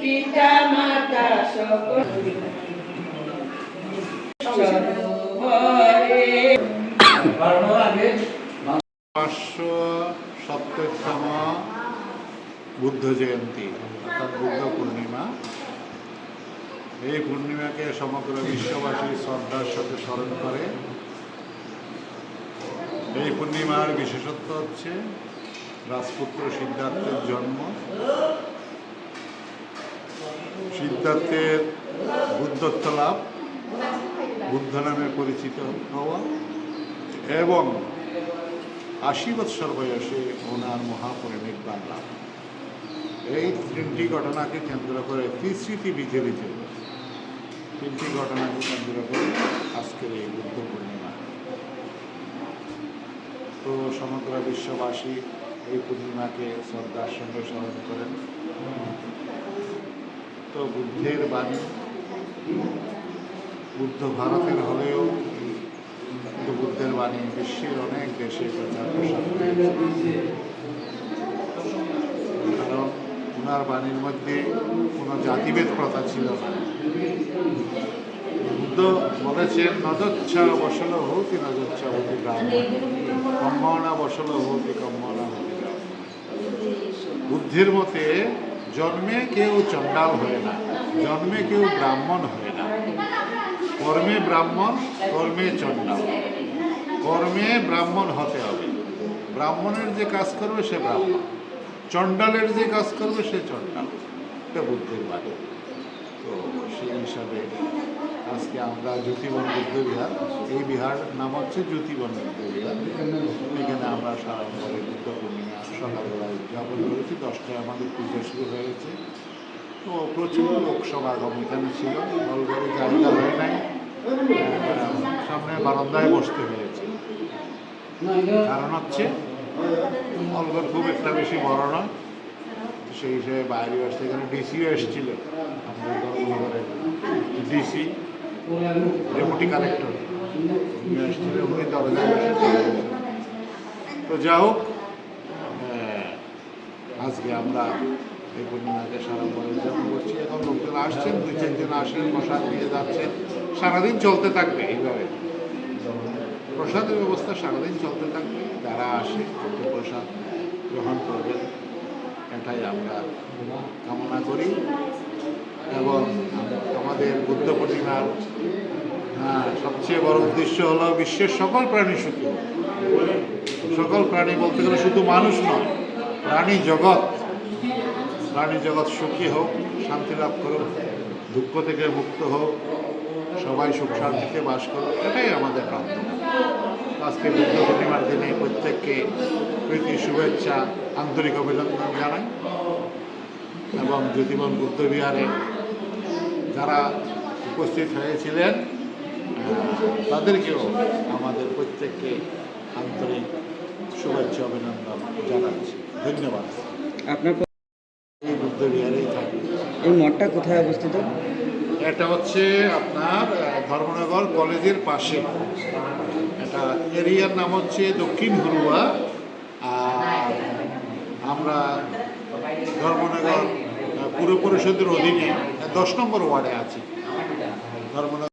পিতা মাতা সকল 570তম বুদ্ধ জয়ন্তী অর্থাৎ বুদ্ধ পূর্ণিমা। এই পূর্ণিমাকে সমগ্র বিশ্ববাসী শ্রদ্ধার সাথে স্মরণ করে। এই পূর্ণিমার বিশেষত্ব হচ্ছে রাজপুত্র সিদ্ধার্থের জন্ম, সিদ্ধার্থের বুদ্ধত্ব লাভ, বুদ্ধ নামে পরিচিত হওয়া এবং 80 বৎসর বয়সে ওনার মহাপরিনির্বাণ লাভ। এই তিনটি ঘটনাকে কেন্দ্র করে ত্রিস্মৃতি বিজড়িত তিনটি ঘটনাকে কেন্দ্র করে আজকের এই বুদ্ধ পূর্ণিমা। তো সমগ্র বিশ্ববাসী এই পূর্ণিমাকে শ্রদ্ধার সঙ্গে স্মরণ করেন। তো বুদ্ধের বাণী, বুদ্ধ ভারতের হলেও কিন্তু বুদ্ধের বাণী বিশ্বের অনেক দেশে প্রচার প্রসার হয়েছে। কারণ ওনার বাণীর মধ্যে কোনো জাতিভেদ প্রথা ছিল না। বুদ্ধ বলেছেন নজচ্ছা বসল হতি নজচ্ছা হতি ব্রাহ্মণ, কম্মনা বসল হতি কম্মনা হতি ব্রাহ্মণ। বুদ্ধের মতে জন্মে কেউ চণ্ডাল হয় না, জন্মে কেউ ব্রাহ্মণ হয় না। কর্মে ব্রাহ্মণ, কর্মে চণ্ডাল। কর্মে ব্রাহ্মণ হতে হবে। ব্রাহ্মণের যে কাজ করবে সে ব্রাহ্মণ, চণ্ডালের যে কাজ করবে সে চণ্ডাল। এটা বুদ্ধের বাণী। তো সেই হিসাবে আজকে আমরা জ্যোতিবন বুদ্ধ বিহার, এই বিহার নাম হচ্ছে জ্যোতিবন বুদ্ধ বিহার। এখানে আমরা সারাম্বরে বুদ্ধ পূর্ণিমা সকালবেলায় উদযাপন করেছি। 10টায় আমাদের পুজো শুরু হয়েছে। তো প্রচুর লোক সমাগম এখানে ছিল। হলঘরে জায়গা হয় নাই, সামনে বারান্দায় বসতে হয়েছে। কারণ হচ্ছে হলঘর খুব একটা বেশি বড় নয়। সেই হিসেবে বাইরে আসতে এখানে ডিসিও এসেছিল, আমাদের ধর্মনগরের ডিসি, ডেপুটি কালেক্টর এসেছিল। উনি দরজায় বসে চলে গেছেন। তো যা হোক, আজকে আমরা এই পূর্ণিমাকে সারাম্বরে উদযাপন করছি। এখন লোকজন আসছেন, 2-4 জন আসেন, প্রসাদ নিয়ে যাচ্ছেন। সারাদিন চলতে থাকবে এইভাবে, প্রসাদের ব্যবস্থা সারাদিন চলতে থাকবে। যারা আসে প্রসাদ গ্রহণ করবেন, এটাই আমরা কামনা করি। এবং আমাদের বুদ্ধ পূর্ণিমার সবচেয়ে বড় উদ্দেশ্য হলো বিশ্বের সকল প্রাণী সুখী হোক। সকল প্রাণী বলতে গেলে শুধু মানুষ নয়, প্রাণী জগৎ সুখী হোক, শান্তি লাভ করুক, দুঃখ থেকে মুক্ত হোক, সবাই সুখ শান্তিতে বাস করুক, এটাই আমাদের প্রার্থনা। আজকে বুদ্ধ পূর্ণিমার দিনে প্রত্যেককে প্রীতি, শুভেচ্ছা, আন্তরিক অভিনন্দন জানাই। এবং জ্যোতিবন বুদ্ধ বিহারে যারা উপস্থিত হয়েছিলেন তাদেরকেও আমাদের প্রত্যেককে আন্তরিক শুভেচ্ছা অভিনন্দন জানাচ্ছি। ধন্যবাদ। আপনার এই বুদ্ধ বিহারেই থাকি। এই মঠটা কোথায় অবস্থিত? এটা হচ্ছে আপনার ধর্মনগর কলেজের পাশে। এটা এরিয়ার নাম হচ্ছে দক্ষিণ হুরুয়া। আর আমরা ধর্মনগর পুর পরিষদের অধীনে 10 নম্বর ওয়ার্ডে আছি। ধর্মনগর